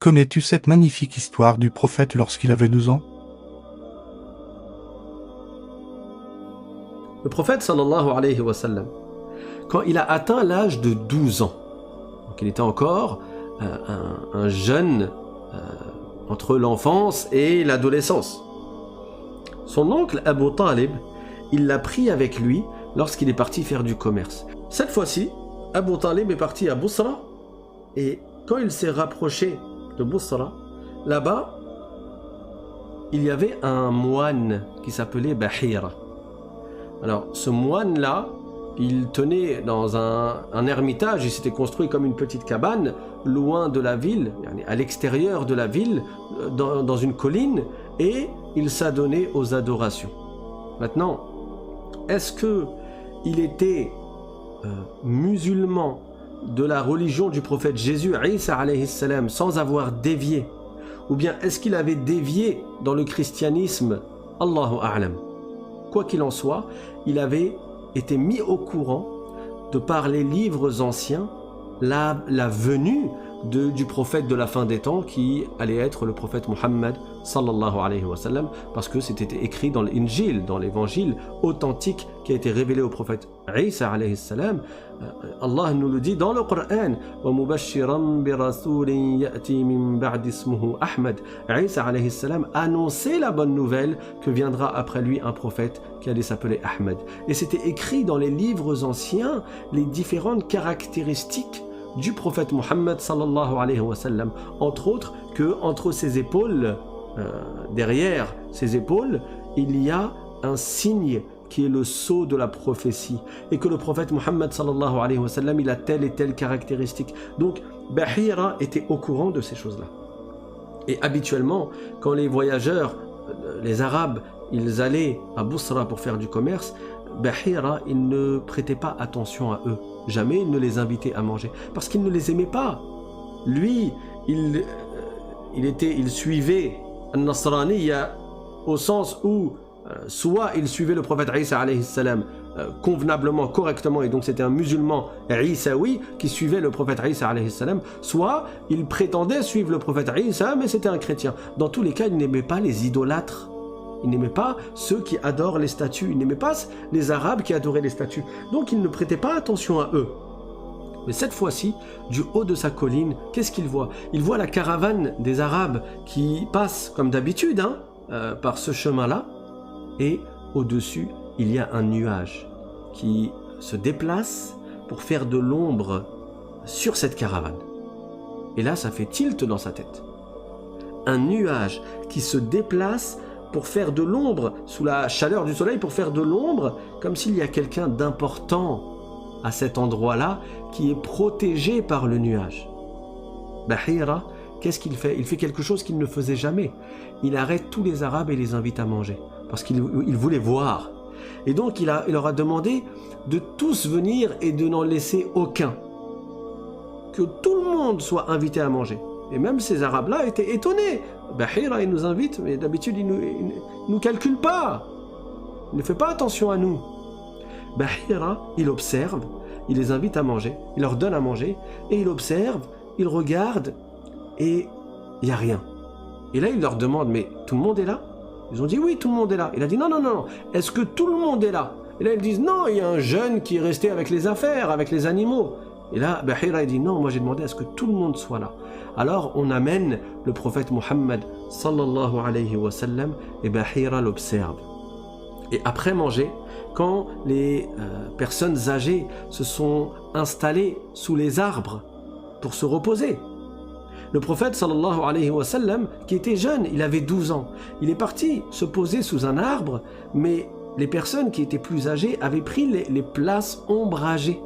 Connais-tu cette magnifique histoire du prophète lorsqu'il avait 12 ans? Le prophète sallallahu alayhi wa sallam, quand il a atteint l'âge de 12 ans, donc il était encore un jeune entre l'enfance et l'adolescence, son oncle Abu Talib, il l'a pris avec lui lorsqu'il est parti faire du commerce. Cette fois-ci, Abu Talib est parti à Bousra, et quand il s'est rapproché de Bousra, là-bas, il y avait un moine qui s'appelait Bahira. Alors, ce moine-là, il tenait dans un ermitage, il s'était construit comme une petite cabane, loin de la ville, à l'extérieur de la ville, dans une colline, et il s'adonnait aux adorations. Maintenant, est-ce qu'il était musulman de la religion du prophète Jésus, Isa alayhi salam, sans avoir dévié, ou bien est-ce qu'il avait dévié dans le christianisme? Allahu a'lam. Quoi qu'il en soit, il avait été mis au courant de par les livres anciens la venue du prophète de la fin des temps qui allait être le prophète Muhammad sallallahu alayhi wa sallam, parce que c'était écrit dans l'Injil, dans l'évangile authentique qui a été révélé au prophète Isa alayhi salam. Allah nous le dit dans le Coran, wa mubashiran bi rasulin ya'ti min ba'di ismuhu Ahmad. Isa alayhi salam annonçait la bonne nouvelle que viendra après lui un prophète qui allait s'appeler Ahmed. Et c'était écrit dans les livres anciens les différentes caractéristiques du prophète Muhammad sallallahu alayhi wa sallam, entre autres que entre ses épaules, derrière ses épaules, il y a un signe qui est le sceau de la prophétie, et que le prophète Muhammad sallallahu alayhi wa sallam, il a telle et telle caractéristique. Donc Bahira était au courant de ces choses-là. Et habituellement, quand les voyageurs, les Arabes, ils allaient à Bousra pour faire du commerce, Bahira, il ne prêtait pas attention à eux. Jamais il ne les invitait à manger, parce qu'il ne les aimait pas. Lui, il suivait al-Nasraniya au sens où soit il suivait le prophète Isa alayhi salam convenablement, correctement, et donc c'était un musulman Isaoui qui suivait le prophète Isa alayhi salam, soit il prétendait suivre le prophète Isa, mais c'était un chrétien. Dans tous les cas, il n'aimait pas les idolâtres. Il n'aimait pas ceux qui adorent les statues. Il n'aimait pas les Arabes qui adoraient les statues. Donc il ne prêtait pas attention à eux. Mais cette fois-ci, du haut de sa colline, qu'est-ce qu'il voit? Il voit la caravane des Arabes qui passe comme d'habitude par ce chemin-là. Et au-dessus, il y a un nuage qui se déplace pour faire de l'ombre sur cette caravane. Et là, ça fait tilt dans sa tête. Un nuage qui se déplace pour faire de l'ombre, sous la chaleur du soleil, pour faire de l'ombre, comme s'il y a quelqu'un d'important à cet endroit-là qui est protégé par le nuage. Bahira, qu'est-ce qu'il fait? Il fait quelque chose qu'il ne faisait jamais. Il arrête tous les Arabes et les invite à manger, parce qu'il voulait voir. Et donc il leur a demandé de tous venir et de n'en laisser aucun. Que tout le monde soit invité à manger. Et même ces Arabes-là étaient étonnés. Bahira, il nous invite, mais d'habitude, il nous calcule pas. Il ne fait pas attention à nous. Bahira, il observe, il les invite à manger, il leur donne à manger, et il observe, il regarde, et il n'y a rien. Et là, il leur demande, mais tout le monde est là? Ils ont dit, oui, tout le monde est là. Il a dit, non, non, non, est-ce que tout le monde est là? Et là, ils disent, non, il y a un jeune qui est resté avec les affaires, avec les animaux. Et là, Bahira dit, non, moi j'ai demandé à ce que tout le monde soit là. Alors, on amène le prophète Muhammad sallallahu alayhi wa sallam, et Bahira l'observe. Et après manger, quand les personnes âgées se sont installées sous les arbres pour se reposer, le prophète sallallahu alayhi wa sallam, qui était jeune, il avait 12 ans, il est parti se poser sous un arbre, mais les personnes qui étaient plus âgées avaient pris les places ombragées,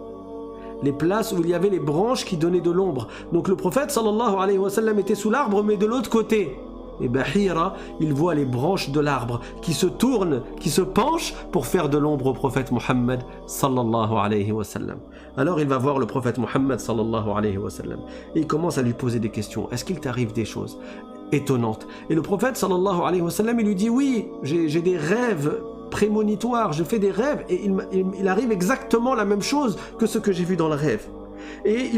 les places où il y avait les branches qui donnaient de l'ombre. Donc le prophète sallallahu alayhi wa sallam était sous l'arbre, mais de l'autre côté. Et Bahira, il voit les branches de l'arbre qui se tournent, qui se penchent pour faire de l'ombre au prophète Muhammad sallallahu alayhi wa sallam. Alors il va voir le prophète Muhammad sallallahu alayhi wa sallam et il commence à lui poser des questions. Est-ce qu'il t'arrive des choses étonnantes? Et le prophète sallallahu alayhi wa sallam, il lui dit, oui, j'ai des rêves prémonitoire, je fais des rêves et il arrive exactement la même chose que ce que j'ai vu dans le rêve. et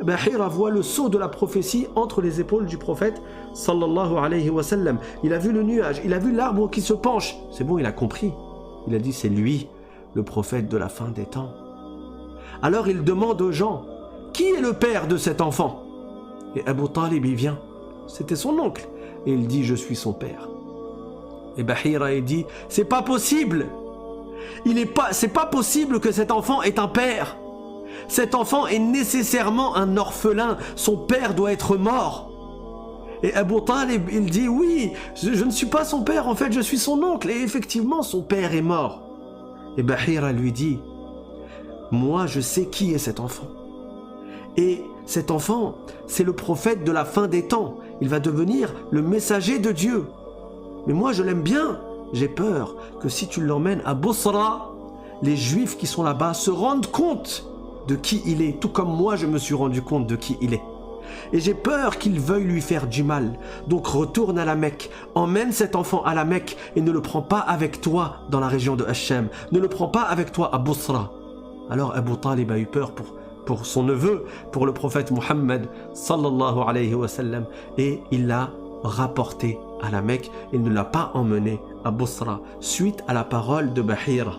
Bahira voit le sceau de la prophétie entre les épaules du prophète sallallahu alayhi wa sallam. Il a vu le nuage, il a vu l'arbre qui se penche. C'est bon, il a compris. Il a dit, c'est lui, le prophète de la fin des temps. Alors il demande aux gens, qui est le père de cet enfant? Et Abu Talib, il vient. C'était son oncle. Et il dit, je suis son père. Et Bahira, il dit, c'est pas possible. C'est pas possible que cet enfant ait un père. Cet enfant est nécessairement un orphelin. Son père doit être mort. Et Abu Talib, il dit, oui, je ne suis pas son père, en fait, je suis son oncle. Et effectivement, son père est mort. Et Bahira lui dit, moi, je sais qui est cet enfant. Et cet enfant, c'est le prophète de la fin des temps. Il va devenir le messager de Dieu. Mais moi, je l'aime bien. J'ai peur que si tu l'emmènes à Bosra, les Juifs qui sont là-bas se rendent compte de qui il est, tout comme moi, je me suis rendu compte de qui il est. Et j'ai peur qu'ils veuillent lui faire du mal. Donc retourne à la Mecque, emmène cet enfant à la Mecque et ne le prends pas avec toi dans la région de Hacham. Ne le prends pas avec toi à Bosra. Alors Abu Talib a eu peur pour son neveu, pour le prophète Muhammad sallallahu alayhi wa sallam, et il l'a rapporté à la Mecque. Il ne l'a pas emmené à Bosra suite à la parole de Bahira.